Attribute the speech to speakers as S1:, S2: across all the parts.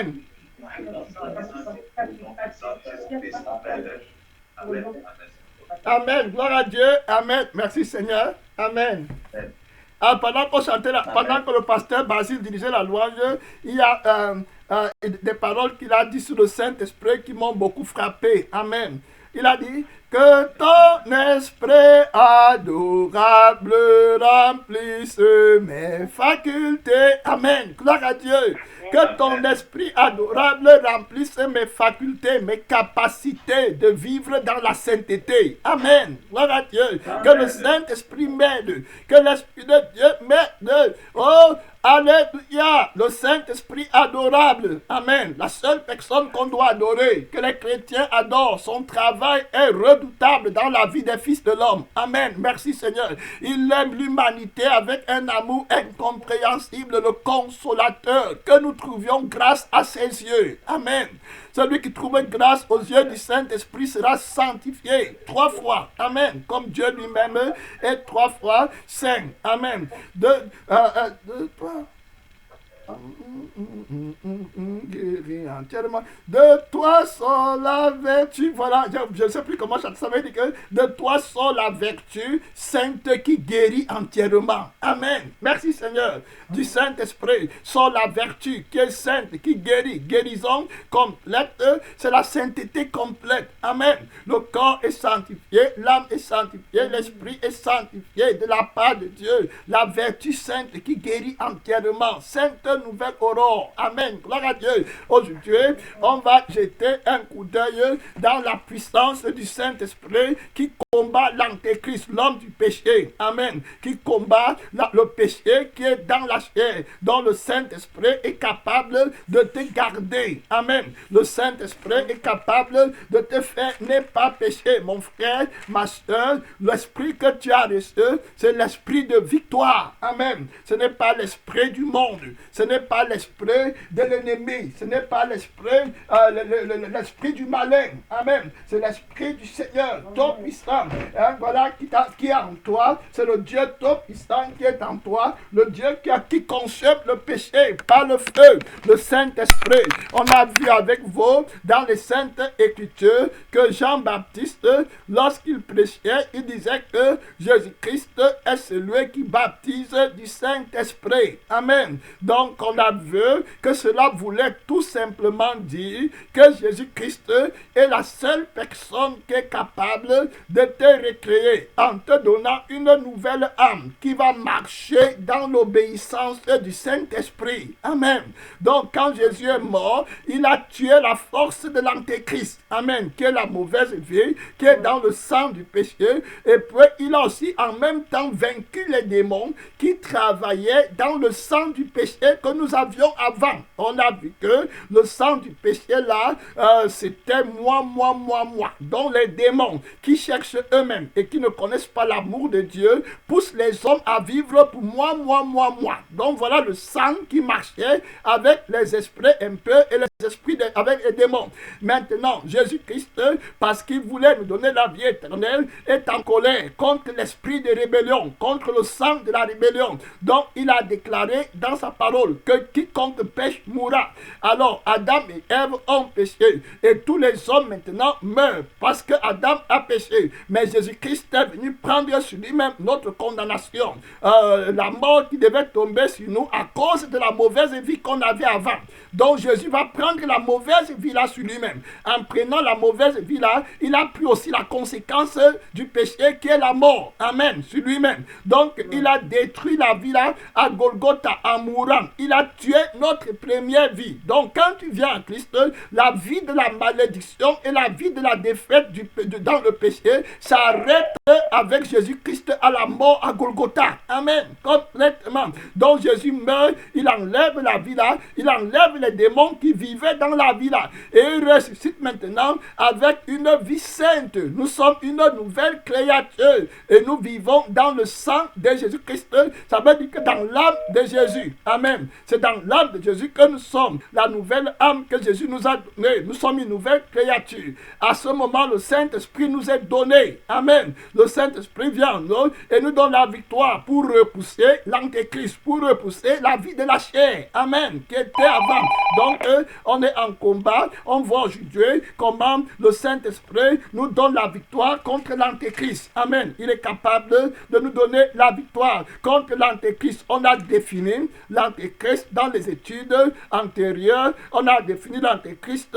S1: Amen. Amen. Gloire à Dieu. Amen. Merci Seigneur. Amen. Pendant qu'on chantait, pendant que le pasteur Basile dirigeait la louange, il y a des paroles qu'il a dit sur le Saint-Esprit qui m'ont beaucoup frappé. Amen. Il a dit que ton esprit adorable remplisse mes facultés. Amen. Gloire à Dieu. Que ton esprit adorable remplisse mes facultés, mes capacités de vivre dans la sainteté. Amen. Gloire à Dieu. Amen. Que le Saint-Esprit m'aide. Que l'Esprit de Dieu m'aide. Oh, alléluia. Le Saint-Esprit adorable. Amen. La seule personne qu'on doit adorer, que les chrétiens adorent. Son travail est redoutable dans la vie des fils de l'homme. Amen. Merci Seigneur. Il aime l'humanité avec un amour incompréhensible, le consolateur. Que nous trouvions grâce à ses yeux. Amen. Celui qui trouve grâce aux yeux du Saint-Esprit sera sanctifié 3 fois. Amen. Comme Dieu lui-même est 3 fois saint. Amen. 2, 3. Guéri entièrement. De toi sort la vertu. Voilà, je ne sais plus comment ça veut dire que de toi sort la vertu sainte qui guérit entièrement. Amen. Merci Seigneur. Du Saint-Esprit sort la vertu qui est sainte, qui guérit. Guérison complète, c'est la sainteté complète. Amen. Le corps est sanctifié, l'âme est sanctifiée, l'esprit est sanctifié de la part de Dieu. La vertu sainte qui guérit entièrement. Sainte nouvelle aurore. Amen. Gloire à Dieu. Aujourd'hui, on va jeter un coup d'œil dans la puissance du Saint-Esprit qui combat l'antéchrist, l'homme du péché. Amen. Qui combat le péché qui est dans la chair, dont le Saint-Esprit est capable de te garder. Amen. Le Saint-Esprit est capable de te faire ne pas pécher. Mon frère, ma soeur, l'esprit que tu as reçu, c'est l'esprit de victoire. Amen. Ce n'est pas l'esprit du monde. Ce n'est pas l'esprit de l'ennemi. Ce n'est pas l'esprit l'esprit du malin. Amen. C'est l'esprit du Seigneur, Tout-Puissant. Voilà qui est en toi. C'est le Dieu Tout-Puissant qui est en toi. Le Dieu qui consomme le péché par le feu. Le Saint-Esprit. On a vu avec vous dans les Saintes Écritures que Jean-Baptiste, lorsqu'il prêchait, il disait que Jésus-Christ est celui qui baptise du Saint-Esprit. Amen. Donc, on a vu que cela voulait tout simplement dire que Jésus-Christ est la seule personne qui est capable de te recréer en te donnant une nouvelle âme qui va marcher dans l'obéissance du Saint-Esprit. Amen. Donc, quand Jésus est mort, il a tué la force de l'antéchrist. Amen. Qui est la mauvaise vie, qui est dans le sang du péché. Et puis, il a aussi en même temps vaincu les démons qui travaillaient dans le sang du péché que nous avions avant. On a vu que le sang du péché là, c'était moi. Donc les démons qui cherchent eux-mêmes et qui ne connaissent pas l'amour de Dieu poussent les hommes à vivre pour moi. Donc voilà le sang qui marchait avec les esprits impurs et les esprits avec les démons. Maintenant, Jésus-Christ, parce qu'il voulait nous donner la vie éternelle, est en colère contre l'esprit de rébellion, contre le sang de la rébellion. Donc il a déclaré dans sa parole que quiconque pêche mourra. Alors Adam et Ève ont péché et tous les hommes maintenant meurent parce que Adam a péché. Mais Jésus-Christ est venu prendre sur lui-même notre condamnation. La mort qui devait tomber sur nous à cause de la mauvaise vie qu'on avait avant. Donc Jésus va prendre la mauvaise vie là sur lui-même. En prenant la mauvaise vie là, il a pris aussi la conséquence du péché qui est la mort. Amen. Sur lui-même. Donc il a détruit la vie là à Golgotha en mourant. Il a tué notre première vie. Donc quand tu viens à Christ, la vie de la malédiction et la vie de la défaite dans le péché s'arrête avec Jésus-Christ à la mort à Golgotha. Amen. Complètement. Donc Jésus meurt, il enlève la vie là, il enlève les démons qui vivaient dans la vie là. Et il ressuscite maintenant avec une vie sainte. Nous sommes une nouvelle créature et nous vivons dans le sang de Jésus-Christ. Ça veut dire que dans l'âme de Jésus, amen, c'est dans l'âme de Jésus que nous sommes, la nouvelle âme que Jésus nous a donnée. Nous sommes une nouvelle créature. À ce moment, le Saint-Esprit nous est donné, amen. Le Saint-Esprit vient en nous et nous donne la victoire pour repousser l'antéchrist, pour repousser la vie de la chair, amen, qui était avant. Donc, on est en combat, on voit aujourd'hui comment le Saint-Esprit nous donne la victoire contre l'antéchrist, amen. Il est capable de nous donner la victoire contre l'antéchrist. On a défini l'antéchrist dans les études antérieures, on a défini l'antéchrist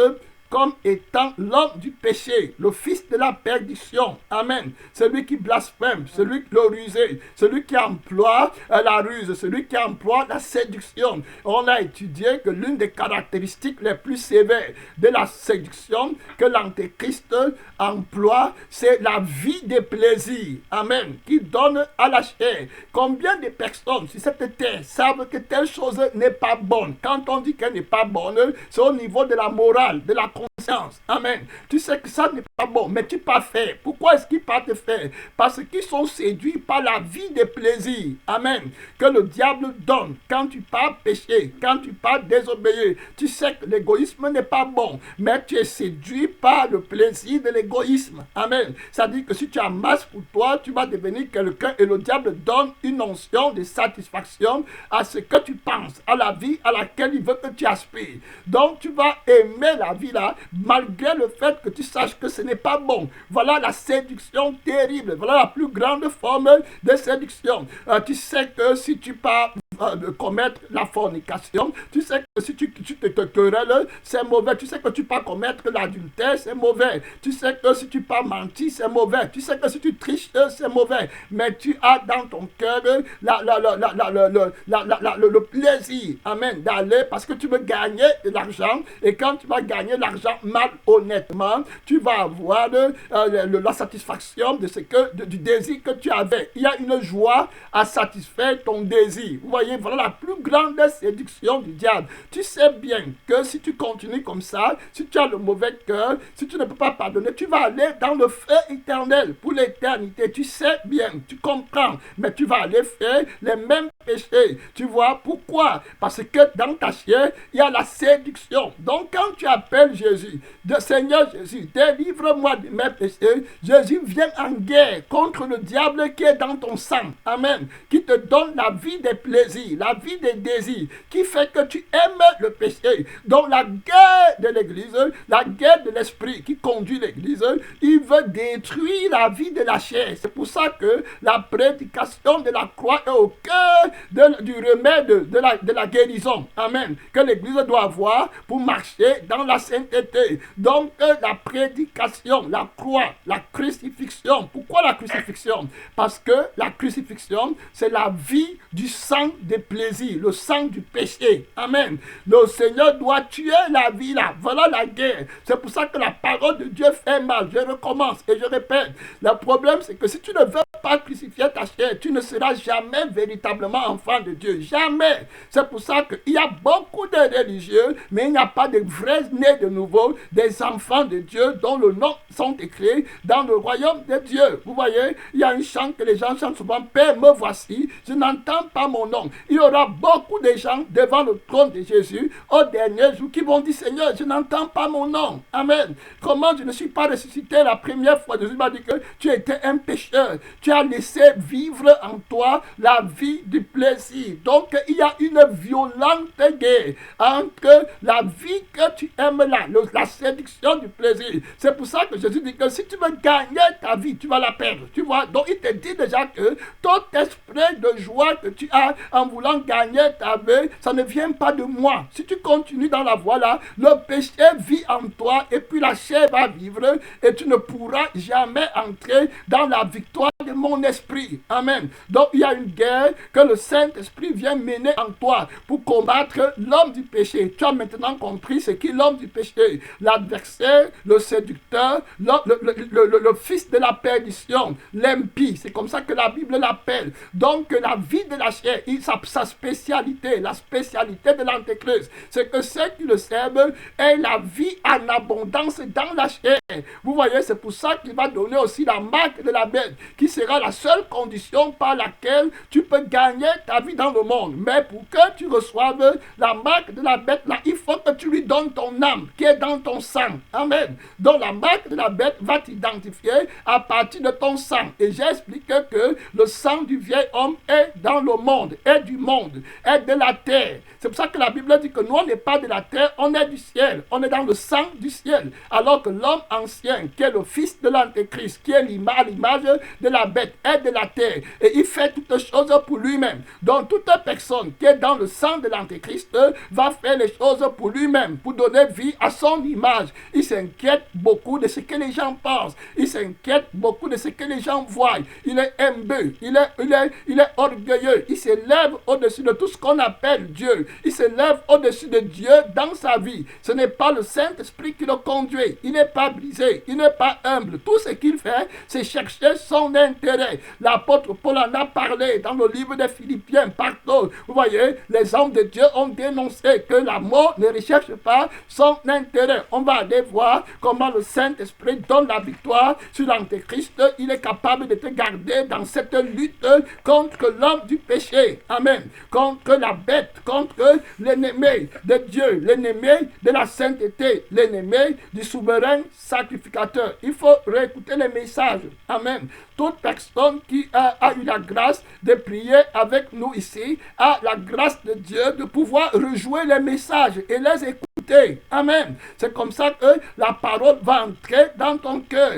S1: comme étant l'homme du péché, le fils de la perdition. Amen. Celui qui blasphème, celui qui le rusé, celui qui emploie la ruse, celui qui emploie la séduction. On a étudié que l'une des caractéristiques les plus sévères de la séduction que l'antéchrist emploie, c'est la vie des plaisirs. Amen. Qui donne à la chair. Combien de personnes sur cette terre savent que telle chose n'est pas bonne? Quand on dit qu'elle n'est pas bonne, c'est au niveau de la morale, de la conscience. Amen. Tu sais que ça n'est pas bon, mais tu pas faire. Pourquoi est-ce qu'ils pas te faire? Parce qu'ils sont séduits par la vie des plaisirs. Amen. Que le diable donne quand tu pars pécher, quand tu pars désobéir. Tu sais que l'égoïsme n'est pas bon, mais tu es séduit par le plaisir de l'égoïsme. Amen. Ça dit que si tu amasses pour toi, tu vas devenir quelqu'un et le diable donne une onction de satisfaction à ce que tu penses, à la vie à laquelle il veut que tu aspires. Donc tu vas aimer la vie là, malgré le fait que tu saches que ce n'est pas bon. Voilà la séduction terrible. Voilà la plus grande forme de séduction. Tu sais que si tu pars de commettre la fornication, tu sais que si tu te querelles, c'est mauvais. Tu sais que tu peux commettre l'adultère, c'est mauvais. Tu sais que si tu peux mentir, c'est mauvais. Tu sais que si tu triches, c'est mauvais. Mais tu as dans ton cœur le plaisir, amen, d'aller parce que tu veux gagner de l'argent. Et quand tu vas gagner l'argent malhonnêtement, tu vas avoir la satisfaction de du désir que tu avais. Il y a une joie à satisfaire ton désir. Vous voyez, voilà la plus grande séduction du diable. Tu sais bien que si tu continues comme ça, si tu as le mauvais cœur, si tu ne peux pas pardonner, tu vas aller dans le feu éternel pour l'éternité. Tu sais bien, tu comprends, mais tu vas aller faire les mêmes péchés. Tu vois pourquoi? Parce que dans ta chair, il y a la séduction. Donc quand tu appelles Jésus, Seigneur Jésus, délivre-moi de mes péchés, Jésus vient en guerre contre le diable qui est dans ton sang. Amen. Qui te donne la vie des plaisirs, la vie des désirs, qui fait que tu aimes le péché. Donc la guerre de l'Église, la guerre de l'esprit qui conduit l'Église, il veut détruire la vie de la chair. C'est pour ça que la prédication de la croix est au cœur du remède de la guérison. Amen. Que l'Église doit avoir pour marcher dans la sainteté. Donc la prédication, la croix, la crucifixion. Pourquoi la crucifixion? Parce que la crucifixion, c'est la vie du sang des plaisirs, le sang du péché. Amen. Le Seigneur doit tuer la vie là. Voilà la guerre. C'est pour ça que la parole de Dieu fait mal. Je recommence et je répète. Le problème, c'est que si tu ne veux pas crucifier ta chair, tu ne seras jamais véritablement enfant de Dieu. Jamais. C'est pour ça qu'il y a beaucoup de religieux, mais il n'y a pas de vrais nés de nouveau, des enfants de Dieu dont le nom sont écrits dans le royaume de Dieu. Vous voyez, il y a un chant que les gens chantent souvent. Père, me voici, je n'entends pas mon nom. Il y aura beaucoup de gens devant le trône de Jésus au dernier jour qui vont dire, Seigneur, je n'entends pas mon nom. Amen. Comment je ne suis pas ressuscité la première fois? Jésus m'a dit que tu étais un pécheur. Tu as laissé vivre en toi la vie du plaisir. Donc, il y a une violente guerre entre la vie que tu aimes là, la séduction du plaisir. C'est pour ça que Jésus dit que si tu veux gagner ta vie, tu vas la perdre. Tu vois? Donc, il te dit déjà que ton esprit de joie que tu as en voulant gagner ta vie, ça ne vient pas de moi. Si tu continues dans la voie là, le péché vit en toi et puis la chair va vivre et tu ne pourras jamais entrer dans la victoire de mon esprit. Amen. Donc il y a une guerre que le Saint-Esprit vient mener en toi pour combattre l'homme du péché. Tu as maintenant compris ce qu'est l'homme du péché. L'adversaire, le séducteur, le fils de la perdition, l'impie. C'est comme ça que la Bible l'appelle. Donc la vie de la chair, sa spécialité, la spécialité de l'Antéchrist, c'est que ceux qui le servent aient la vie en abondance dans la chair. Vous voyez, c'est pour ça qu'il va donner aussi la marque de la bête, qui sera la seule condition par laquelle tu peux gagner ta vie dans le monde. Mais pour que tu reçoives la marque de la bête, là, il faut que tu lui donnes ton âme qui est dans ton sang. Amen. Donc la marque de la bête va t'identifier à partir de ton sang. Et j'ai expliqué que le sang du vieil homme est dans le monde, est du monde, est de la terre. C'est pour ça que la Bible dit que nous, on n'est pas de la terre, on est du ciel. On est dans le sang du ciel. Alors que l'homme ancien, qui est le fils de l'Antéchrist, qui est l'image de la bête, est de la terre. Et il fait toutes choses pour lui-même. Donc toute personne qui est dans le sang de l'Antéchrist va faire les choses pour lui-même, pour donner vie à son image. Il s'inquiète beaucoup de ce que les gens pensent. Il s'inquiète beaucoup de ce que les gens voient. Il est imbue, il est orgueilleux. Il s'élève au-dessus de tout ce qu'on appelle Dieu. Il s'élève au-dessus de Dieu dans sa vie. Ce n'est pas le Saint-Esprit qui le conduit. Il n'est pas brisé, il n'est pas humble. Tout ce qu'il fait, c'est chercher son intérêt. L'apôtre Paul en a parlé dans le livre des Philippiens. Partout, vous voyez, les hommes de Dieu ont dénoncé que la mort ne recherche pas son intérêt. On va aller voir comment le Saint-Esprit donne la victoire sur l'Antéchrist. Il est capable de te garder dans cette lutte contre l'homme du péché. Amen. Contre la bête, contre l'ennemi de Dieu, l'ennemi de la sainteté, l'ennemi du souverain sacrificateur. Il faut réécouter les messages. Amen. Toute personne qui a eu la grâce de prier avec nous ici a la grâce de Dieu de pouvoir rejouer les messages et les écouter. Amen. C'est comme ça que la parole va entrer dans ton cœur.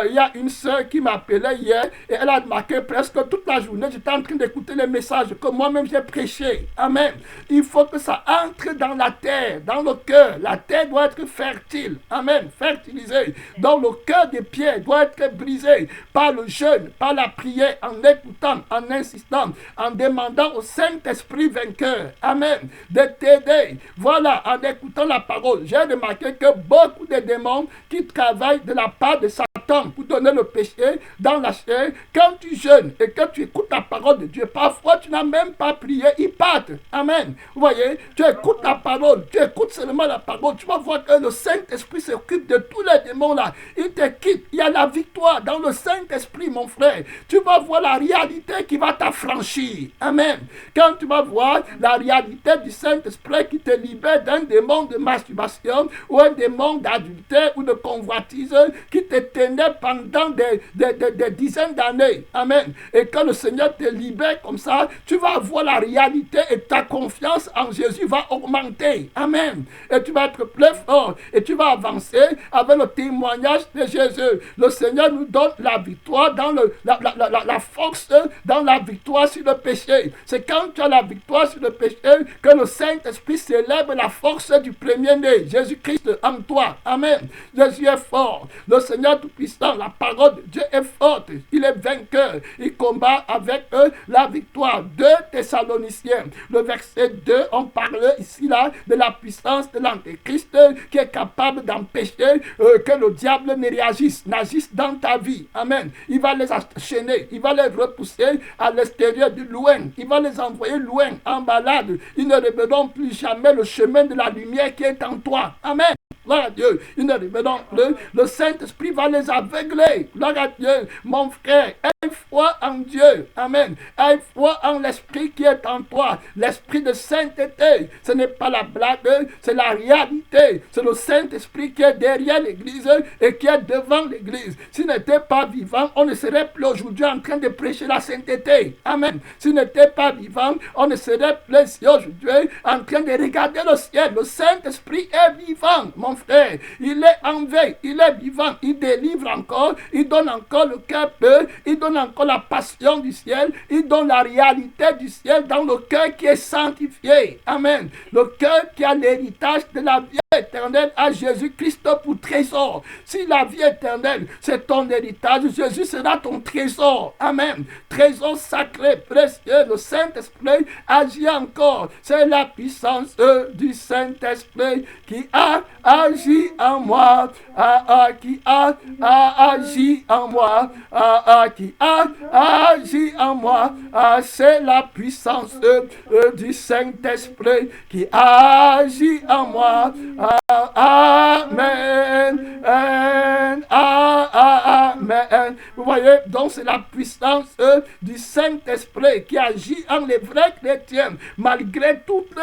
S1: Il y a une sœur qui m'appelait hier et elle a marqué presque toute la journée. J'étais en train d'écouter les messages que moi-même j'ai prêché. Amen. Il faut que ça entre dans la terre, dans le cœur. La terre doit être fertile. Amen. Fertilisée. Donc le cœur des pierres doit être brisé par le jeûne, par la prière, en écoutant, en insistant, en demandant au Saint-Esprit vainqueur. Amen. De t'aider. Voilà, en écoutant la parole. J'ai remarqué que beaucoup de démons qui travaillent de la part de Satan pour donner le péché dans la chair, quand tu jeûnes et que tu écoutes la parole de Dieu, parfois tu n'as même pas prié, ils partent. Amen. Vous voyez, tu écoutes la parole, tu écoutes seulement la parole, tu vas voir que le Saint-Esprit s'occupe de tous les démons là. Il te quitte. Il y a la victoire dans le Saint-Esprit, mon frère. Tu vas voir la réalité qui va t'affranchir. Amen. Quand tu vas voir la réalité du Saint-Esprit qui te libère d'un démon de masturbation ou un démon d'adultère ou de convoitise qui te tenait pendant des dizaines d'années. Amen. Et quand le Seigneur te libère comme ça, tu vas voir la réalité et ta confiance en Jésus va augmenter. Amen. Et tu vas être plus fort et tu vas avancer avec le témoignage de Jésus. Le Seigneur nous donne la victoire dans la force dans la victoire sur le péché. C'est quand tu as la victoire sur le péché que le Saint-Esprit célèbre la force du premier-né, Jésus-Christ en toi. Amen. Jésus est fort. Le Seigneur Tout-Puissant, la parole de Dieu est forte. Il est vainqueur. Il combat avec eux la victoire. 2 Thessaloniciens, le verset 2, on parle ici là de la puissance de l'Antéchrist qui est capable d'empêcher que le diable ne réagisse, n'agisse dans ta vie. Amen. Il va les enchaîner, il va les repousser à l'extérieur du loin. Il va les envoyer loin, en balade. Ils ne reverront plus jamais le chemin de la lumière qui est en toi. Amen. Gloire à Dieu. Ils ne reverront plus. Le Saint-Esprit va les aveugler. Gloire à Dieu. Mon frère, aie foi en Dieu. Amen. Aie foi en l'Esprit qui est en toi. L'Esprit de sainteté. Ce n'est pas la blague, c'est la réalité. C'est le Saint-Esprit qui est derrière l'Église et qui est devant l'Église. S'il n'était pas vivant, on ne serait plus aujourd'hui en train de prêcher la sainteté. Amen. S'il n'était pas vivant, on ne serait plus aujourd'hui en train de regarder le ciel. Le Saint-Esprit est vivant, mon mon frère. Il est en veille, il est vivant, il délivre encore, il donne encore le cœur pur, il donne encore la passion du ciel, il donne la réalité du ciel dans le cœur qui est sanctifié. Amen. Le cœur qui a l'héritage de la vie éternelle à Jésus-Christ pour trésor. Si la vie éternelle, c'est ton héritage, Jésus sera ton trésor. Amen. Trésor sacré, précieux, le Saint-Esprit agit encore. C'est la puissance du Saint-Esprit qui a agi en moi, qui a agi en moi, qui a agi en moi. C'est la puissance du Saint-Esprit qui agit en moi. Amen. Amen. Vous voyez, donc c'est la puissance du Saint-Esprit qui agit en les vrais chrétiens, malgré toutes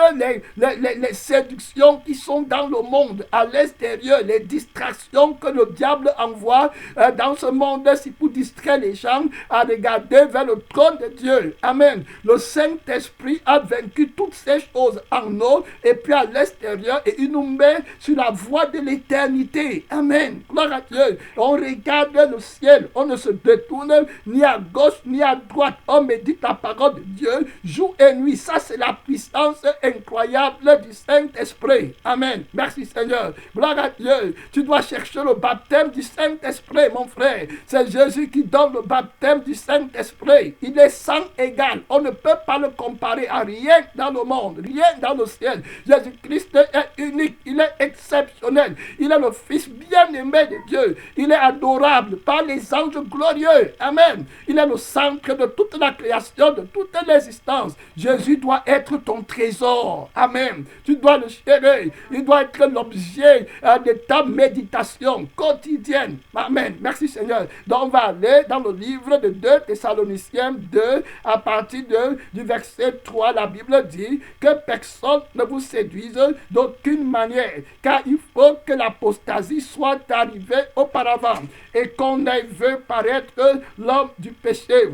S1: les séductions qui sont dans le monde, à l'extérieur, les distractions que le diable envoie dans ce monde-ci pour distraire les gens à regarder vers le trône de Dieu. Amen. Le Saint-Esprit a vaincu toutes ces choses en nous et puis à l'extérieur et il nous met sur la voie de l'éternité. Amen. Gloire à Dieu. On regarde le ciel, on ne se détourne ni à gauche ni à droite. On médite la parole de Dieu jour et nuit. Ça, c'est la puissance incroyable du Saint-Esprit. Amen. Merci Seigneur. Gloire à Dieu. Tu dois chercher le baptême du Saint-Esprit, mon frère. C'est Jésus qui donne le baptême du Saint-Esprit. Il est sans égal. On ne peut pas le comparer à rien dans le monde, rien dans le ciel. Jésus-Christ est unique. Il est exceptionnel. Il est le Fils bien-aimé de Dieu. Il est adorable par les anges glorieux. Amen. Il est le centre de toute la création, de toute l'existence. Jésus doit être ton trésor. Amen. Tu dois le chérir. Il doit être l'objet de ta méditation quotidienne. Amen. Merci Seigneur. Donc on va aller dans le livre de 2 Thessaloniciens 2 à partir du verset 3. La Bible dit que personne ne vous séduise d'aucune manière, car il faut que l'apostasie soit arrivée auparavant et qu'on ait vu paraître l'homme du péché,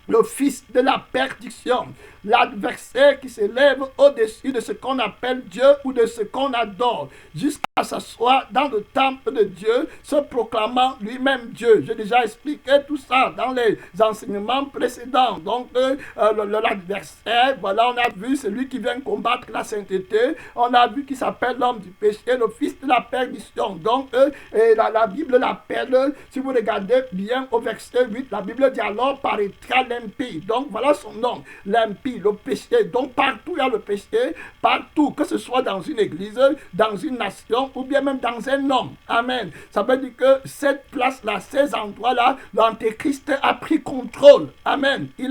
S1: le fils de la perdition, l'adversaire qui s'élève au-dessus de ce qu'on appelle Dieu ou de ce qu'on adore, jusqu'à s'asseoir dans le temple de Dieu, se proclamant lui-même Dieu. J'ai déjà expliqué tout ça dans les enseignements précédents. Donc, l'adversaire, voilà, on a vu celui qui vient combattre la sainteté. On a vu qui s'appelle l'homme du péché, le fils de la perdition. Donc, la Bible l'appelle, si vous regardez bien au verset 8, la Bible dit alors paraîtra l'impie. Donc, voilà son nom, l'impie. Le péché, donc partout il y a le péché, partout, que ce soit dans une église, dans une nation ou bien même dans un homme. Amen. Ça veut dire que cette place-là, ces endroits-là, l'Antéchrist a pris contrôle. Amen. Il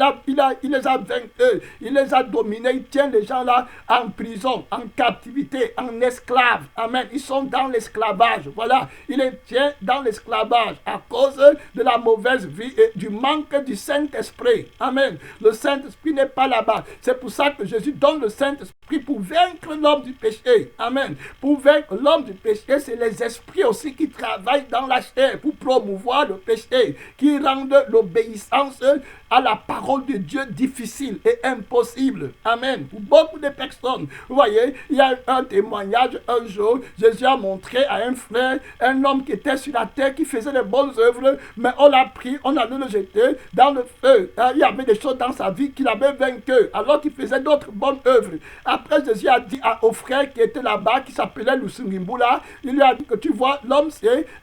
S1: les a vaincus, il les a dominés, il tient les gens là en prison, en captivité, en esclaves. Amen. Ils sont dans l'esclavage. Voilà. Il les tient dans l'esclavage à cause de la mauvaise vie et du manque du Saint-Esprit. Amen. Le Saint-Esprit n'est pas là-bas. C'est pour ça que Jésus donne le Saint-Esprit pour vaincre l'homme du péché. Amen. Pour vaincre l'homme du péché, c'est les esprits aussi qui travaillent dans la chair pour promouvoir le péché, qui rendent l'obéissance à la parole de Dieu difficile et impossible. Amen. Pour beaucoup de personnes, vous voyez, il y a un témoignage un jour, Jésus a montré à un frère, un homme qui était sur la terre, qui faisait de bonnes œuvres, mais on l'a pris, on a le jeter dans le feu. Il y avait des choses dans sa vie qu'il avait vaincu, alors qu'il faisait d'autres bonnes œuvres. Après, Jésus a dit au frère qui était là-bas, qui s'appelait Lusungimbula, il lui a dit que tu vois, l'homme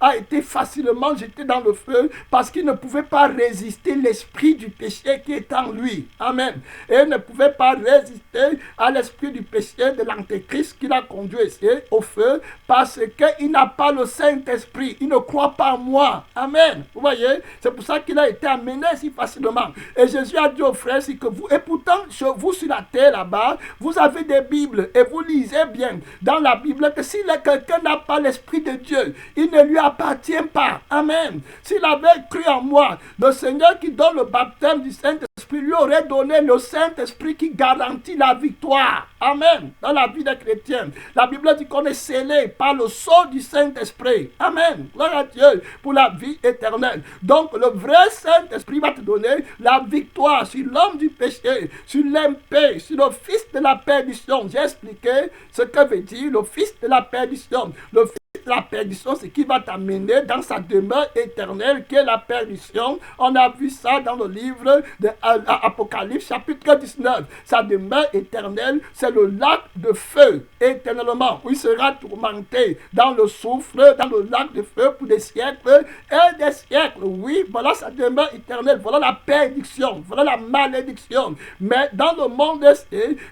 S1: a été facilement jeté dans le feu parce qu'il ne pouvait pas résister l'esprit du péché qui est en lui. Amen. Et il ne pouvait pas résister à l'esprit du péché de l'Antéchrist qui l'a conduit ici au feu parce qu'il n'a pas le Saint-Esprit. Il ne croit pas en moi. Amen. Vous voyez, c'est pour ça qu'il a été amené si facilement. Et Jésus a dit aux frères, c'est que vous, et pourtant, chez vous sur la terre là-bas, vous avez des Bibles et vous lisez bien dans la Bible que si quelqu'un n'a pas l'Esprit de Dieu, il ne lui appartient pas. Amen. S'il avait cru en moi, le Seigneur qui donne le baptême du Saint-Esprit lui aurait donné le Saint-Esprit qui garantit la victoire. Amen. Dans la vie des chrétiens, la Bible dit qu'on est scellé par le sceau du Saint-Esprit. Amen. Gloire à Dieu pour la vie éternelle. Donc le vrai Saint-Esprit va te donner la victoire sur l'homme du péché, sur l'impie, sur le fils de la perdition. J'ai expliqué ce que veut dire le fils de la perdition. Le fils de la perdition, ce qui va t'amener dans sa demeure éternelle, qui est la perdition. On a vu ça dans le livre de Apocalypse, chapitre 19. Sa demeure éternelle, c'est le lac de feu, éternellement, où il sera tourmenté dans le soufre, dans le lac de feu pour des siècles et des siècles. Oui, voilà sa demeure éternelle, voilà la perdition, voilà la malédiction. Mais dans le monde,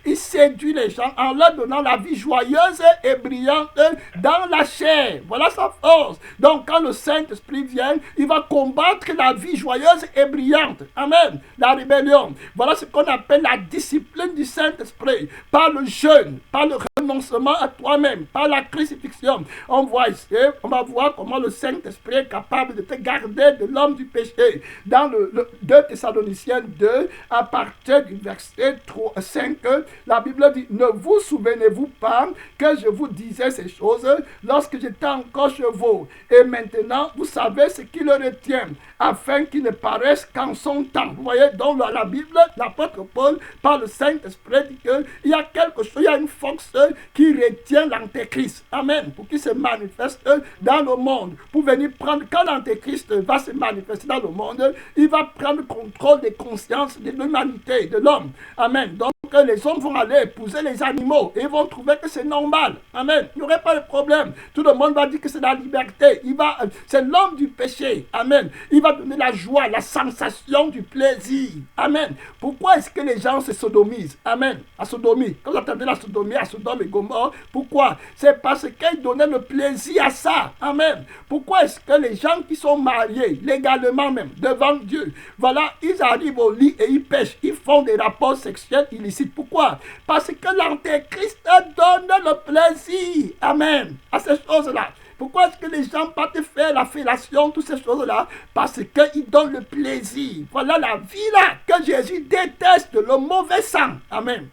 S1: il séduit les gens en leur donnant la vie joyeuse et brillante dans la chair. Voilà sa force. Donc quand le Saint-Esprit vient, il va combattre la vie joyeuse et brillante. Amen. La rébellion. Voilà ce qu'on appelle la discipline du Saint-Esprit. Par le jeûne, par le renoncement à toi-même, par la crucifixion. On va voir comment le Saint-Esprit est capable de te garder de l'homme du péché. Dans le 2 Thessaloniciens 2, à partir du verset 5, la Bible dit: ne vous souvenez-vous pas que je vous disais ces choses lorsque j'étais encore chez vous, et maintenant vous savez ce qui le retient, afin qu'il ne paraisse qu'en son temps. Vous voyez, dans la Bible, l'apôtre Paul, par le Saint-Esprit, dit qu'il y a quelque chose, il y a une force qui retient l'Antéchrist. Amen. Pour qu'il se manifeste dans le monde. Pour venir prendre, quand l'Antéchrist va se manifester dans le monde, il va prendre contrôle des consciences de l'humanité, de l'homme. Amen. Donc les hommes vont aller épouser les animaux et ils vont trouver que c'est normal. Amen. Il n'y aurait pas de problème. Tout le monde va dire que c'est la liberté. C'est l'homme du péché. Amen. Il va donner la joie, la sensation du plaisir. Amen. Pourquoi est-ce que les gens se sodomisent? Amen. La sodomie. Quand vous entendez la sodomie à Sodome et Gomorrhe, pourquoi? C'est parce qu'ils donnaient le plaisir à ça. Amen. Pourquoi est-ce que les gens qui sont mariés, légalement même, devant Dieu, voilà, ils arrivent au lit et ils pêchent, ils font des rapports sexuels illicites. Pourquoi? Parce que l'Antéchrist donne le plaisir. Amen. À ces choses-là. Pourquoi est-ce que les gens partent faire la fellation, toutes ces choses-là? Parce qu'ils donnent le plaisir. Voilà la vie là que Jésus déteste, le mauvais sang. Amen.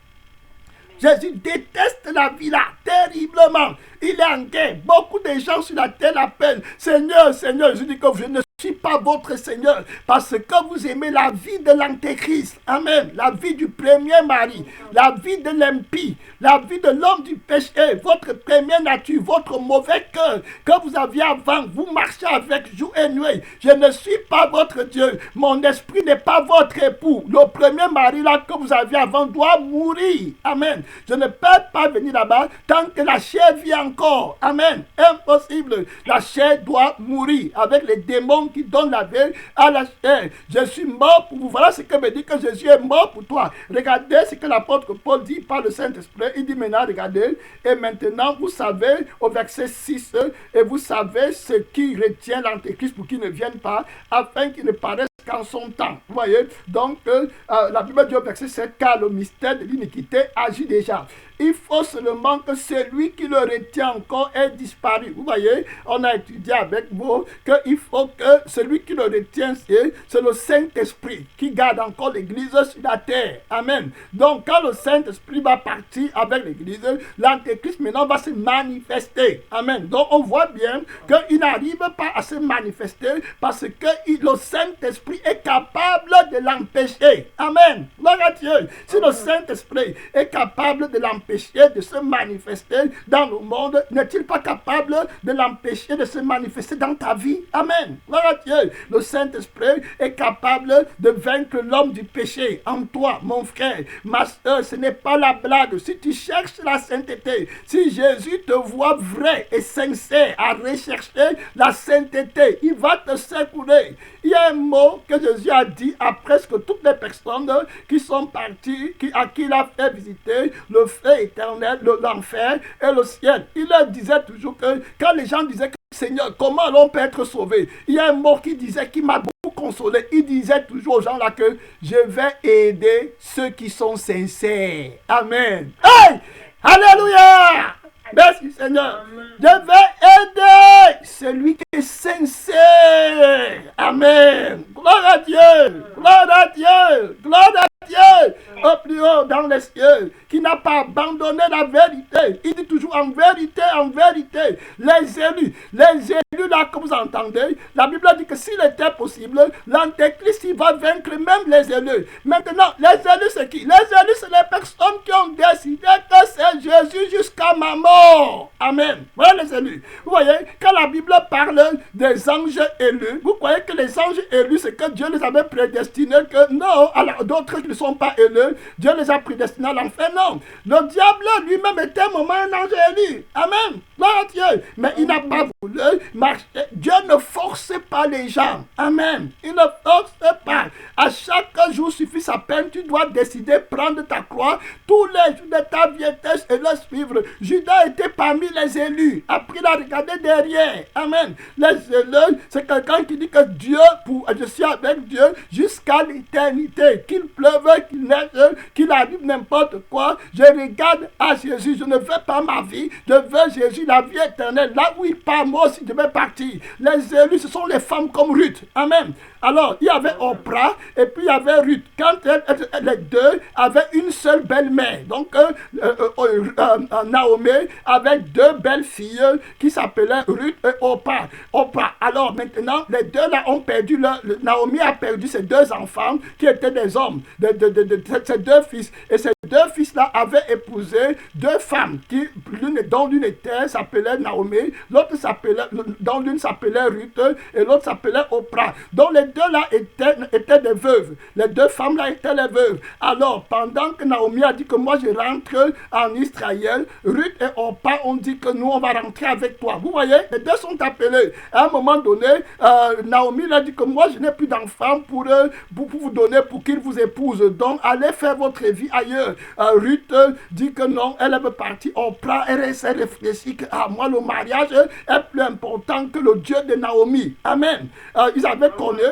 S1: Jésus déteste la vie là, terriblement. Il est en guerre. Beaucoup de gens sur la terre l'appellent Seigneur, Seigneur. Je dis que je ne suis pas votre Seigneur parce que vous aimez la vie de l'Antéchrist. Amen. La vie du premier mari, la vie de l'impie, la vie de l'homme du péché, votre première nature, votre mauvais cœur que vous aviez avant. Vous marchez avec jour et nuit. Je ne suis pas votre Dieu. Mon esprit n'est pas votre époux. Le premier mari là que vous aviez avant doit mourir. Amen. Je ne peux pas venir là-bas tant que la chair vit encore. Amen. Impossible. La chair doit mourir avec les démons qui donnent la vie à la chair. Je suis mort pour vous. Voilà ce que me dit que Jésus est mort pour toi. Regardez ce que l'apôtre Paul dit par le Saint-Esprit. Il dit maintenant, regardez, et maintenant vous savez au verset 6, et vous savez ce qui retient l'Antéchrist pour qu'il ne vienne pas, afin qu'il ne paraisse qu'en son temps. Vous voyez, donc la Bible dit au verset 7, car le mystère de l'iniquité agit déjà. Il faut seulement que celui qui le retient encore ait disparu. Vous voyez, on a étudié avec vous qu'il faut que celui qui le retient, c'est le Saint-Esprit qui garde encore l'Église sur la terre. Amen. Donc, quand le Saint-Esprit va partir avec l'Église, l'Antéchrist maintenant va se manifester. Amen. Donc, on voit bien qu'il n'arrive pas à se manifester parce que le Saint-Esprit est capable de l'empêcher. Amen. Gloire à Dieu. Si le Saint-Esprit est capable de l'empêcher, de se manifester dans le monde, n'est-il pas capable de l'empêcher de se manifester dans ta vie? Amen. Gloire à Dieu. Le Saint-Esprit est capable de vaincre l'homme du péché en toi, mon frère, ma soeur. Ce n'est pas la blague. Si tu cherches la sainteté, si Jésus te voit vrai et sincère à rechercher la sainteté, il va te secourir. Il y a un mot que Jésus a dit à presque toutes les personnes qui sont parties, à qui il a fait visiter le feu éternel, l'enfer et le ciel. Il leur disait toujours que quand les gens disaient que Seigneur, comment on peut être sauvé? Il y a un mot qui disait, qui m'a beaucoup consolé. Il disait toujours aux gens là que je vais aider ceux qui sont sincères. Amen. Hey! Alléluia! Merci Seigneur. Amen. Je vais aider celui qui est sincère. Amen. Gloire à Dieu. Gloire à Dieu. Gloire à Dieu. Au plus haut dans les cieux. Qui n'a pas abandonné la vérité. Il dit toujours en vérité, les les élus. Les élus là que vous entendez, la Bible dit que s'il était possible, l'Antéchrist il va vaincre même les élus. Maintenant, les élus c'est qui? Les élus c'est les personnes qui ont décidé que c'est Jésus jusqu'à ma mort. Amen. Voilà les élus. Vous voyez, quand la Bible parle des anges élus, vous croyez que les anges élus c'est que Dieu les avait prédestinés, que non, alors d'autres qui ne sont pas élus, Dieu les a prédestinés à l'enfer. Non, le diable lui-même était un moment un ange élu. Amen. Gloire à Dieu. Mais il n'a pas voulu marcher. Dieu ne force pas les gens. Amen. Il ne force pas. À chaque jour suffit sa peine. Tu dois décider, prendre ta croix tous les jours de ta vie et le suivre. Judas était parmi les élus. Après, il a regardé derrière. Amen. Les élus, c'est quelqu'un qui dit que Dieu, je suis avec Dieu jusqu'à l'éternité. Qu'il pleuve, qu'il neige, qu'il arrive n'importe quoi. Je regarde à Jésus. Je ne veux pas ma vie. Je veux Jésus, la vie éternelle. Là où il part, moi aussi, je vais partir. Les élus, ce sont les femmes comme Ruth. Amen. Alors, il y avait Oprah et puis il y avait Ruth. Quand les deux avaient une seule belle-mère. Donc, Naomi avait deux belles filles qui s'appelaient Ruth et Oprah. Alors, maintenant, les deux là ont perdu Naomi a perdu ses deux enfants qui étaient des hommes, ses deux fils. Et ces deux fils-là avaient épousé deux femmes, dont l'une s'appelait Naomi, dont l'une s'appelait Ruth et l'autre s'appelait Oprah. Donc les deux là étaient des veuves. Les deux femmes là étaient les veuves. Alors, pendant que Naomi a dit que moi je rentre en Israël, Ruth et Oprah ont dit que nous on va rentrer avec toi. Vous voyez, les deux sont appelés. À un moment donné, Naomi a dit que moi je n'ai plus d'enfants pour vous donner pour qu'ils vous épousent. Donc allez faire votre vie ailleurs. Ruth dit que non, elle veut partir. Oprah, elle s'est réfléchie que moi le mariage est plus important que le Dieu de Naomi. Amen. Ils avaient connu,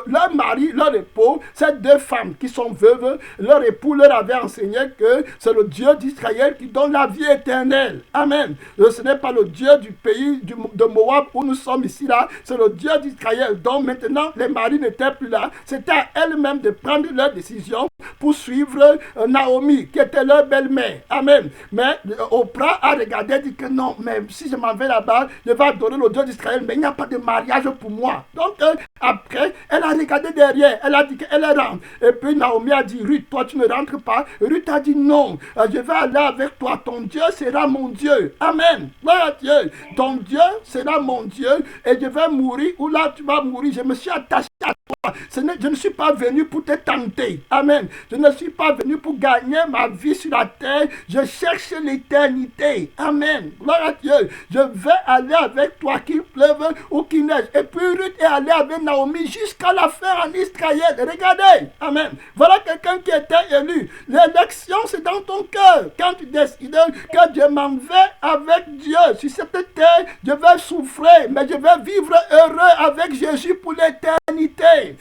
S1: leur mari, leur époux, ces deux femmes qui sont veuves, leur époux leur avait enseigné que c'est le Dieu d'Israël qui donne la vie éternelle. Amen. Ce n'est pas le Dieu du pays de Moab où nous sommes ici là, c'est le Dieu d'Israël. Donc maintenant, les maris n'étaient plus là. C'était à elles-mêmes de prendre leur décision pour suivre Naomi, qui était leur belle-mère. Amen. Mais Oprah a regardé et dit que non, mais si je m'en vais là-bas, je vais adorer le Dieu d'Israël, mais il n'y a pas de mariage pour moi. Donc après, elle a regardé derrière, elle a dit qu'elle rentre. Et puis Naomi a dit, Ruth, toi tu ne rentres pas. Ruth a dit non, je vais aller avec toi, ton Dieu sera mon Dieu. Amen. Gloire à Dieu. Ton Dieu sera mon Dieu et je vais mourir où là tu vas mourir. Je me suis attaché à toi. Je ne suis pas venu pour te tenter. Amen. Je ne suis pas venu pour gagner ma vie sur la terre. Je cherche l'éternité. Amen. Gloire à Dieu. Je vais aller avec toi, qu'il pleuve ou qu'il neige. Et puis Ruth est allée avec Naomi jusqu'à la fin en Israël. Regardez. Amen. Voilà quelqu'un qui était élu. L'élection, c'est dans ton cœur. Quand tu décides que je m'en vais avec Dieu sur cette terre, je vais souffrir, mais je vais vivre heureux avec Jésus pour l'éternité.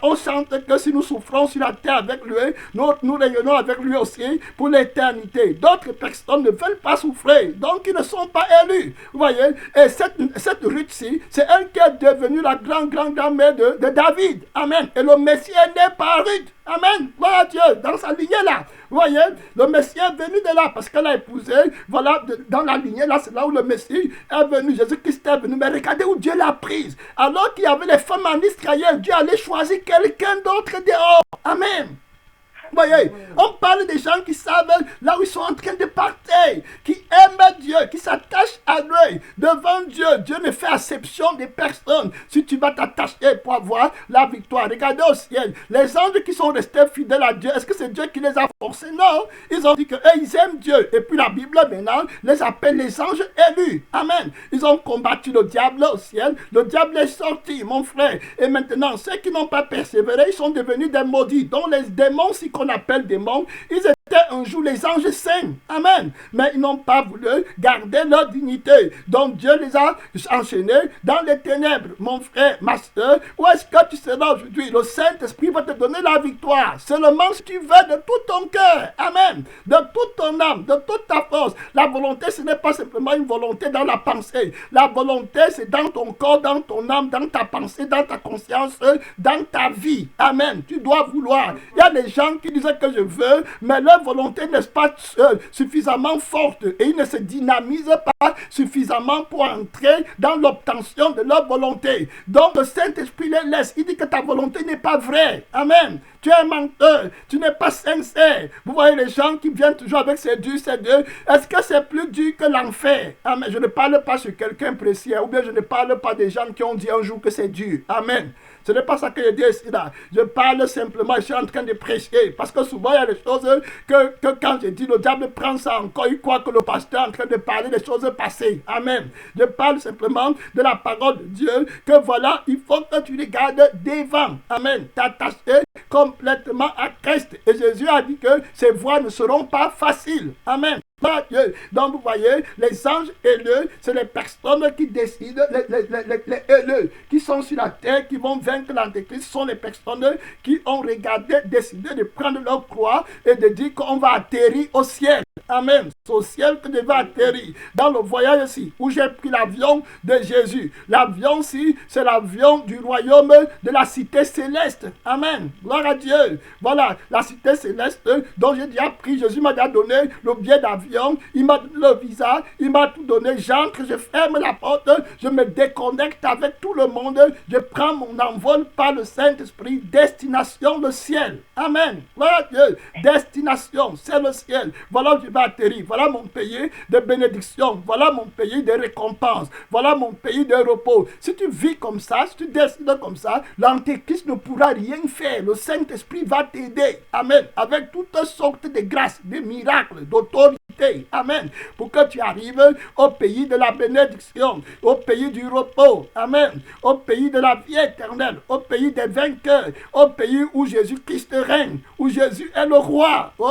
S1: On sent que si nous souffrons sur la terre avec lui, nous réunions avec lui aussi pour l'éternité. D'autres personnes ne veulent pas souffrir, donc ils ne sont pas élus. Vous voyez, et cette Ruth-ci, c'est elle qui est devenue la grand-mère de David. Amen. Et le Messie est né par Ruth. Amen. Gloire à Dieu. Dans sa lignée là. Vous voyez, le Messie est venu de là parce qu'elle a épousé. Voilà, dans la lignée là, c'est là où le Messie est venu. Jésus-Christ est venu. Mais regardez où Dieu l'a prise. Alors qu'il y avait les femmes en Israël, Dieu allait choisir quelqu'un d'autre dehors. Amen. Vous voyez, on parle des gens qui savent là où ils sont en train de partir, qui aiment Dieu, qui s'attachent à lui. Devant Dieu, Dieu ne fait acception des personnes. Si tu vas t'attacher pour avoir la victoire, regardez au ciel. Les anges qui sont restés fidèles à Dieu, est-ce que c'est Dieu qui les a forcés? Non. Ils ont dit qu'eux, ils aiment Dieu. Et puis la Bible maintenant les appelle les anges élus. Amen. Ils ont combattu le diable au ciel. Le diable est sorti, mon frère. Et maintenant, ceux qui n'ont pas persévéré, ils sont devenus des maudits. Donc les démons, si qu'on appelle démons, ils étaient un jour les anges saints. Amen. Mais ils n'ont pas voulu garder leur dignité. Donc Dieu les a enchaînés dans les ténèbres. Mon frère, ma soeur, où est-ce que tu seras aujourd'hui? Le Saint-Esprit va te donner la victoire. Seulement si tu veux de tout ton cœur. Amen. De toute ton âme, de toute ta force. La volonté, ce n'est pas simplement une volonté dans la pensée. La volonté, c'est dans ton corps, dans ton âme, dans ta pensée, dans ta conscience, dans ta vie. Amen. Tu dois vouloir. Il y a des gens qui disent que je veux, mais leur leur volonté n'est pas suffisamment forte et ils ne se dynamisent pas suffisamment pour entrer dans l'obtention de leur volonté. Donc le Saint-Esprit les laisse. Il dit que ta volonté n'est pas vraie. Amen. Tu es un menteur, tu n'es pas sincère. Vous voyez les gens qui viennent toujours avec c'est dur, c'est dur. Est-ce que c'est plus dur que l'enfer? Amen. Je ne parle pas sur quelqu'un précis, ou bien je ne parle pas des gens qui ont dit un jour que c'est dur. Amen. Ce n'est pas ça que je dis ici là. Je parle simplement, je suis en train de prêcher. Parce que souvent, il y a des choses que quand je dis, le diable prend ça encore, il croit que le pasteur est en train de parler des choses passées. Amen. Je parle simplement de la parole de Dieu, que voilà, il faut que tu regardes devant. Amen. T'attacher complètement à Christ. Et Jésus a dit que ces voies ne seront pas faciles. Amen. Donc vous voyez, les anges élus, c'est les personnes qui décident, les élus qui sont sur la terre, qui vont vaincre l'Antéchrist, sont les personnes qui ont regardé, décidé de prendre leur croix et de dire qu'on va atterrir au ciel. Amen. C'est au ciel que je vais atterrir. Dans le voyage ici, où j'ai pris l'avion de Jésus. L'avion ici, c'est l'avion du royaume de la cité céleste. Amen. Gloire à Dieu. Voilà, la cité céleste dont j'ai déjà pris. Jésus m'a déjà donné le billet d'avion. Il m'a donné le visa. Il m'a tout donné. J'entre, je ferme la porte. Je me déconnecte avec tout le monde. Je prends mon envol par le Saint-Esprit. Destination, le ciel. Amen. Gloire à Dieu. Destination, c'est le ciel. Voilà où je vais atterrir. Voilà mon pays de bénédiction. Voilà mon pays de récompense. Voilà mon pays de repos. Si tu vis comme ça, si tu décides comme ça, l'Antéchrist ne pourra rien faire. Le Saint-Esprit va t'aider. Amen. Avec toutes sortes de grâces, de miracles, d'autorité. Amen. Pour que tu arrives au pays de la bénédiction, au pays du repos. Amen. Au pays de la vie éternelle, au pays des vainqueurs, au pays où Jésus-Christ règne, où Jésus est le roi. Oh!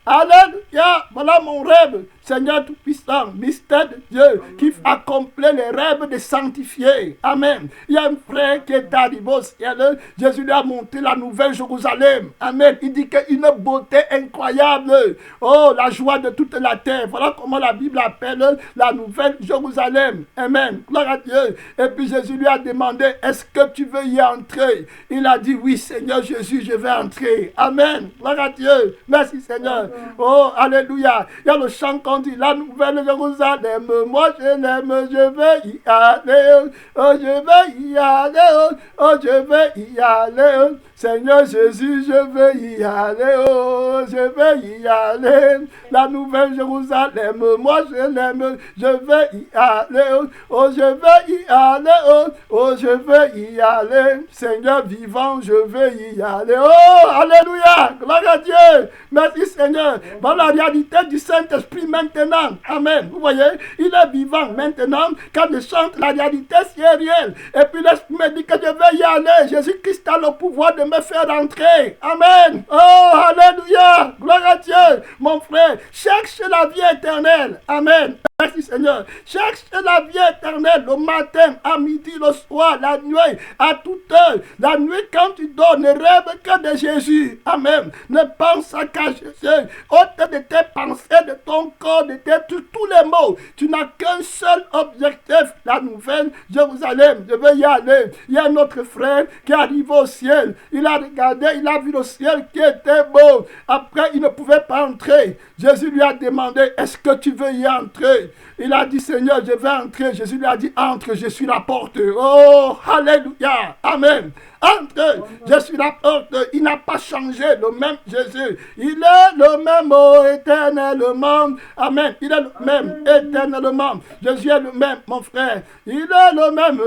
S1: Alléluia, voilà mon rêve, Seigneur Tout-Puissant, mystère de Dieu, qui accomplit les rêves des sanctifiés. Amen. Il y a un frère qui est arrivé au ciel, Jésus lui a montré la nouvelle Jérusalem. Amen. Il dit qu'une beauté incroyable. Oh, la joie de toute la terre. Voilà comment la Bible appelle la nouvelle Jérusalem. Amen. Gloire à Dieu. Et puis Jésus lui a demandé, est-ce que tu veux y entrer? Il a dit, oui Seigneur Jésus, je vais entrer. Amen. Gloire à Dieu. Merci Seigneur. Oh, alléluia. Il y a le chant qu'on dit, la nouvelle Jérusalem, moi je l'aime, je vais y aller. Oh, je vais y aller. Oh, je vais y aller. Seigneur Jésus, je vais y aller. Oh, je vais y aller. La nouvelle Jérusalem, moi je l'aime, je vais y aller. Oh, je vais y aller. Oh, je vais y aller. Seigneur vivant, je vais y aller. Oh, alléluia. Gloire à Dieu. Merci Seigneur. Voilà la réalité du Saint-Esprit maintenant. Amen. Vous voyez, il est vivant maintenant. Quand je chante, la réalité c'est réel. Et puis l'Esprit me dit que je vais y aller. Jésus-Christ a le pouvoir de me faire entrer. Amen. Oh, alléluia. Gloire à Dieu. Mon frère, cherche la vie éternelle. Amen. Merci Seigneur. Cherche la vie éternelle le matin, à midi, le soir, la nuit, à toute heure. La nuit, quand tu dors, ne rêve que de Jésus. Amen. Ne pense qu'à Jésus. Ôte de tes pensées, de ton corps, de tous les mots. Tu n'as qu'un seul objectif, la nouvelle Jérusalem. Je veux y aller. Il y a un autre frère qui arrive au ciel. Il a regardé, il a vu le ciel qui était beau. Après, il ne pouvait pas entrer. Jésus lui a demandé, est-ce que tu veux y entrer? Il a dit, Seigneur, je vais entrer. Jésus lui a dit, entre, je suis la porte. Oh, alléluia. Amen. Entre, je suis la porte. Il n'a pas changé, le même Jésus. Il est le même, oh, éternellement. Amen. Il est le même, éternellement. Jésus est le même, mon frère. Il est le même,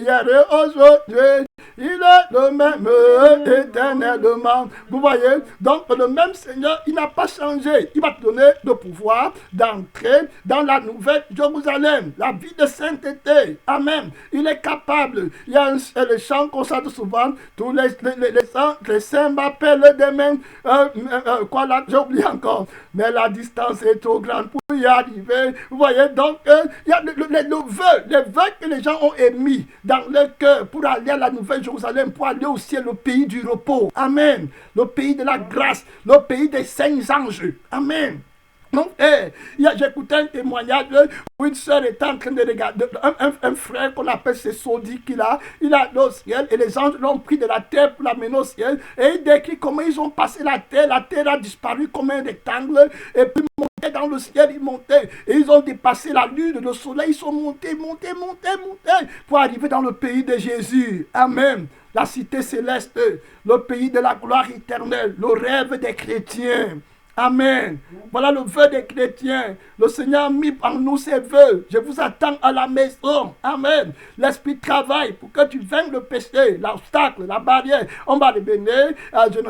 S1: hier et aujourd'hui. Il est le même, éternellement. Vous voyez, donc le même Seigneur, il n'a pas changé. Il va te donner le pouvoir d'entrer dans la nouvelle Jérusalem, la vie de sainteté. Amen. Il est capable. Il y a le chant qu'on chante souvent. Tous les saints m'appellent des mains. Quoi là, j'ai oublié encore. Mais la distance est trop grande pour y arriver. Vous voyez, donc, il y a les vœux que les gens ont émis dans leur cœur pour aller à la nouvelle Jérusalem, pour aller au ciel, le pays du repos. Amen. Le pays de la grâce, le pays des saints anges. Amen. Mon frère, j'écoutais un témoignage où une soeur était en train de regarder un frère qu'on appelle Sodi qu'il a. Il a allé au ciel et les anges l'ont pris de la terre pour l'amener au ciel. Et il décrit comment ils ont passé la terre. La terre a disparu comme un rectangle. Et puis montaient dans le ciel, ils montaient. Et ils ont dépassé la lune, le soleil. Ils sont montés pour arriver dans le pays de Jésus. Amen. La cité céleste, le pays de la gloire éternelle, le rêve des chrétiens. Amen. Voilà le vœu des chrétiens. Le Seigneur a mis en nous ses vœux. Je vous attends à la maison. Amen. L'Esprit travaille pour que tu vainques le péché, l'obstacle, la barrière. On va les bénir.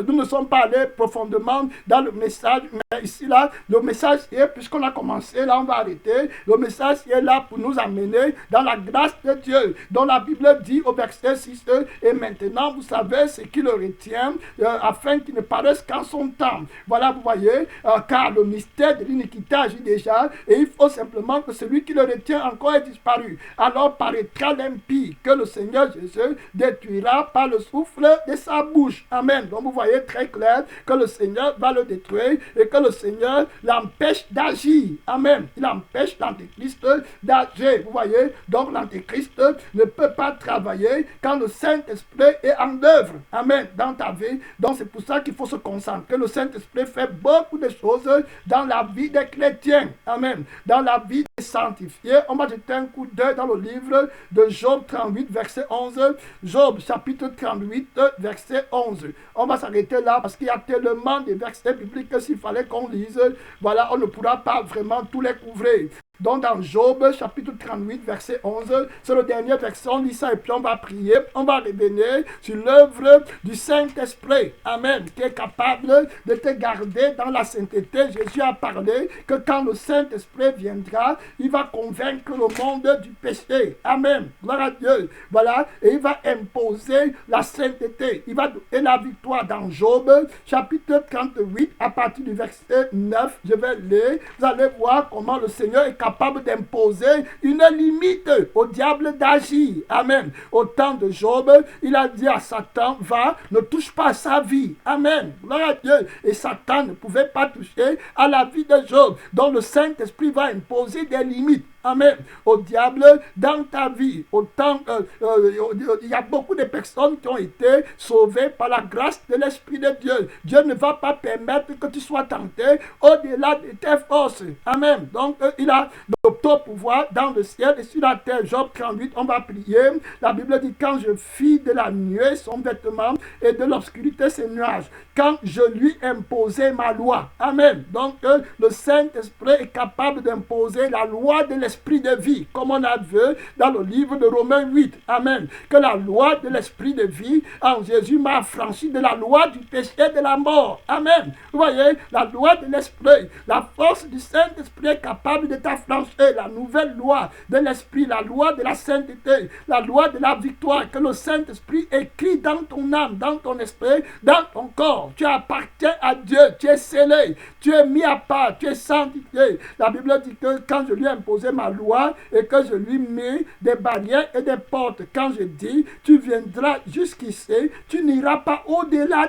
S1: Nous ne sommes pas allés profondément dans le message. Mais ici, là, le message est, puisqu'on a commencé, là, on va arrêter. Le message est là pour nous amener dans la grâce de Dieu. Dont la Bible dit au verset 6, et maintenant, vous savez ce qui le retient, afin qu'il ne paraisse qu'en son temps. Voilà, vous voyez. Car le mystère de l'iniquité agit déjà et il faut simplement que celui qui le retient encore ait disparu. Alors paraîtra l'impie que le Seigneur Jésus détruira par le souffle de sa bouche. Amen. Donc vous voyez très clair que le Seigneur va le détruire et que le Seigneur l'empêche d'agir. Amen. Il empêche l'Antéchrist d'agir. Vous voyez, donc l'Antéchrist ne peut pas travailler quand le Saint-Esprit est en œuvre. Amen. Dans ta vie. Donc c'est pour ça qu'il faut se concentrer. Le Saint-Esprit fait beaucoup de choses dans la vie des chrétiens. Amen. Dans la vie des sanctifiés. On va jeter un coup d'œil dans le livre de Job 38, verset 11. Job, chapitre 38, verset 11. On va s'arrêter là parce qu'il y a tellement de versets bibliques que s'il fallait qu'on lise, voilà, on ne pourra pas vraiment tous les couvrir. Donc dans Job, chapitre 38, verset 11, c'est le dernier verset, on lit ça et puis on va prier, on va revenir sur l'œuvre du Saint-Esprit. Amen. Qui est capable de te garder dans la sainteté. Jésus a parlé que quand le Saint-Esprit viendra, il va convaincre le monde du péché. Amen. Gloire à Dieu. Voilà. Et il va imposer la sainteté. Il va donner la victoire dans Job, chapitre 38, à partir du verset 9. Je vais lire. Vous allez voir comment le Seigneur est capable d'imposer une limite au diable d'agir. Amen. Au temps de Job, il a dit à Satan, va, ne touche pas à sa vie. Amen. Gloire à Dieu. Et Satan ne pouvait pas toucher à la vie de Job. Donc le Saint-Esprit va imposer des limites. Amen. Au diable dans ta vie. Autant, il y a beaucoup de personnes qui ont été sauvées par la grâce de l'Esprit de Dieu. Dieu ne va pas permettre que tu sois tenté au-delà de tes forces. Amen. Donc, il a le pouvoir dans le ciel et sur la terre. Job 38, on va prier. La Bible dit, quand je fis de la nuée son vêtement et de l'obscurité ses nuages, quand je lui imposais ma loi. Amen. Donc, le Saint-Esprit est capable d'imposer la loi de l'esprit de vie, comme on a vu dans le livre de Romains 8. Amen. Que la loi de l'esprit de vie en Jésus m'a affranchi de la loi du péché et de la mort. Amen. Vous voyez, la loi de l'esprit, la force du Saint-Esprit est capable de t'affranchir. La nouvelle loi de l'esprit, la loi de la sainteté, la loi de la victoire que le Saint-Esprit écrit dans ton âme, dans ton esprit, dans ton corps. Tu appartiens à Dieu, tu es scellé, tu es mis à part, tu es sanctifié. La Bible dit que quand je lui ai imposé ma loi et que je lui mets des barrières et des portes, quand je dis, tu viendras jusqu'ici, tu n'iras pas au-delà.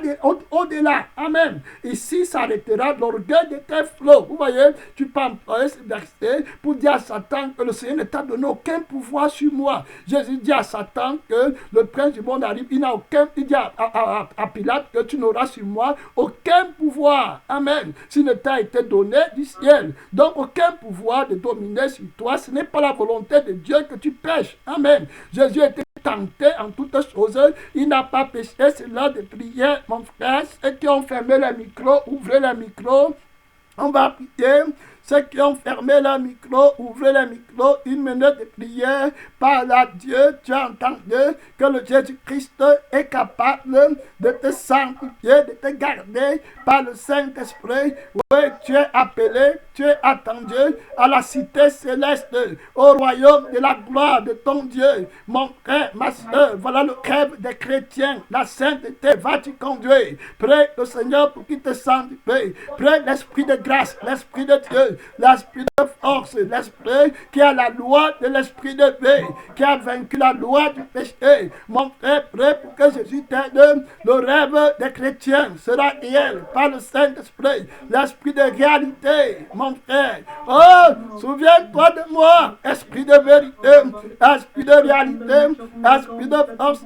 S1: Au-delà. Amen. Ici s'arrêtera l'orgueil de tes flots. Vous voyez, tu peux employer ce verset pour dire à Satan que le Seigneur ne t'a donné aucun pouvoir sur moi. Jésus dit à Satan que le prince du monde arrive, il n'a aucun, il dit à Pilate que tu n'auras sur moi aucun pouvoir. Amen. S'il ne t'a été donné du ciel. Donc aucun pouvoir de dominer sur toi. Ce n'est pas la volonté de Dieu que tu pêches. Amen. Jésus était tenté en toutes choses. Il n'a pas péché. C'est l'heure de prière, mon frère. Ceux qui ont fermé les micros, ouvrez les micros. On va prier. Ceux qui ont fermé le micro, ouvrez le micro, une minute de prière, parle à Dieu, tu as entendu que le Jésus-Christ est capable de te sanctifier, de te garder par le Saint-Esprit. Oui, tu es appelé, tu es attendu à la cité céleste, au royaume de la gloire de ton Dieu. Mon frère, ma soeur, voilà le rêve des chrétiens, la sainteté va te conduire. Prie le Seigneur pour qu'il te sanctifie. Prie l'Esprit de grâce, l'Esprit de Dieu. l'esprit de force, l'esprit qui a la loi de l'esprit de vie, qui a vaincu la loi du péché. Mon frère, prêt pour que Jésus t'aide. Le rêve des chrétiens sera réel par le Saint-Esprit, l'esprit de réalité, mon frère. Oh, souviens-toi de moi, esprit de vérité, esprit de réalité, esprit de force,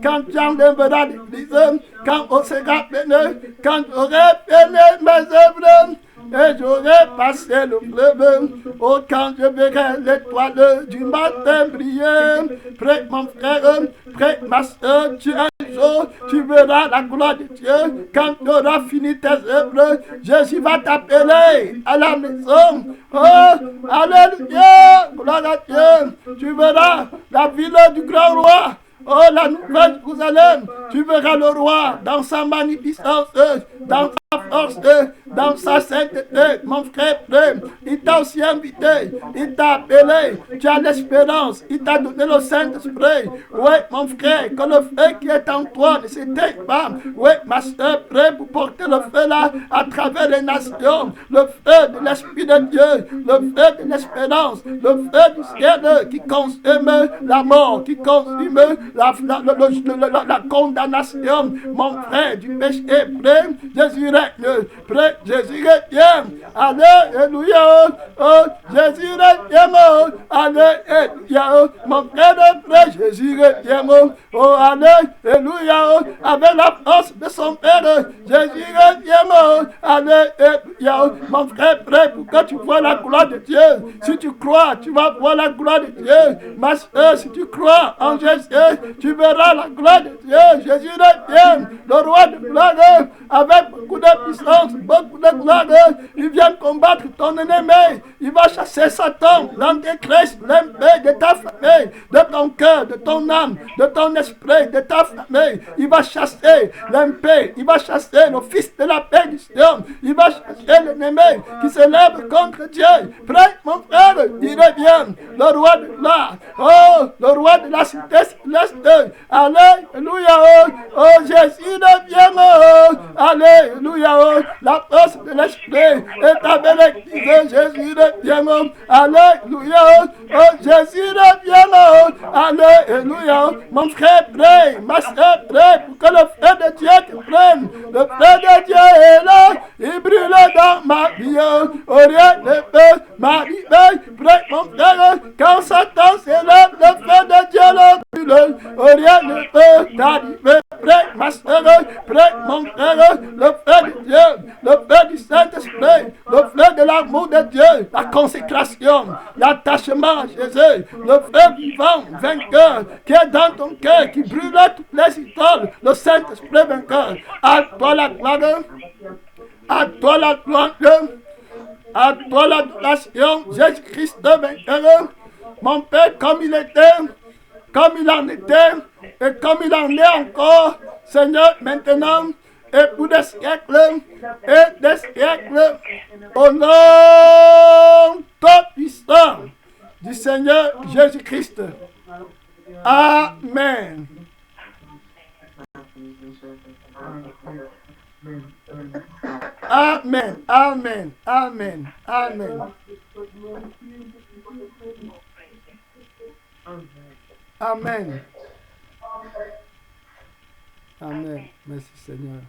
S1: quand tu enlèveras l'Église, quand on sera béni, quand j'aurai béni mes œuvres, et j'aurai passé le fleuve. Oh, quand je verrai l'étoile du matin briller, près mon frère, près ma soeur, tu un jour, tu verras la gloire de Dieu. Quand tu auras fini tes œuvres, Jésus va t'appeler à la maison. Oh, alléluia, gloire à Dieu. Tu verras la ville du grand roi. Oh, la nouvelle Jérusalem, tu verras le roi dans sa magnificence, dans sa force, dans sa sainteté. Mon frère, il t'a aussi invité, il t'a appelé, tu as l'espérance, il t'a donné le Saint-Esprit. Oui, mon frère, que le feu qui est en toi ne s'éteigne pas. Oui, ma soeur, prêt pour porter le feu là à travers les nations, le feu de l'Esprit de Dieu, le feu de l'espérance, le feu du ciel qui consume la mort, qui consume la condamnation, mon frère, du péché. Prêt, Jésus règne, prêt, Jésus règne. Alléluia, oh, Jésus règne, alléluia, mon frère de prêt, Jésus règne, oh, alléluia, avec la force de son Père, Jésus règne, alléluia, mon frère, prêt pour que tu vois la gloire de Dieu. Si tu crois, tu vas voir la gloire de Dieu. Ma soeur, si tu crois en Jésus, tu verras la gloire de Dieu. Jésus revient, le roi de gloire, avec beaucoup de puissance, beaucoup de gloire. Il vient combattre ton ennemi. Il va chasser Satan, l'antéchrist, l'ennemi de ta famille, de ton cœur, de ton âme, de ton esprit, de ta famille. Il va chasser l'ennemi. Il va chasser le fils de la perdition. Il va chasser l'ennemi qui se lève contre Dieu. Prêt, mon frère, il revient, le roi de gloire. Oh, le roi de la cité céleste. Alléluia, oh, Jésus revient, oh, alléluia, oh, la force de l'esprit est avec l'Église. Jésus revient, oh, alléluia, oh, Jésus revient, oh, alléluia, mon frère prie, ma soeur prie pour que le feu de Dieu te prenne. Le feu de Dieu est là, il brûle dans ma vie, oh, rien ne peut m'arriver. Prie, mon frère, quand Satan s'élève, le feu de Dieu le brûle, rien ne peut t'arriver. Prie, ma soeur, prie, mon frère, le feu de Dieu, le feu du Saint-Esprit, le feu de l'amour de Dieu, la consécration, l'attachement à Jésus, le feu vivant, vainqueur, qui est dans ton cœur, qui brûle toutes les idoles, le Saint-Esprit vainqueur. À toi la gloire, à toi la gloire, à toi l'adoration, Jésus-Christ vainqueur. Mon Père, comme il était, comme il en était, et comme il en est encore, Seigneur, maintenant, et pour des siècles, et des siècles, au nom tout puissant du Seigneur Jésus-Christ. Amen. Amen, amen, amen, amen. Amen. Amen. Merci Seigneur.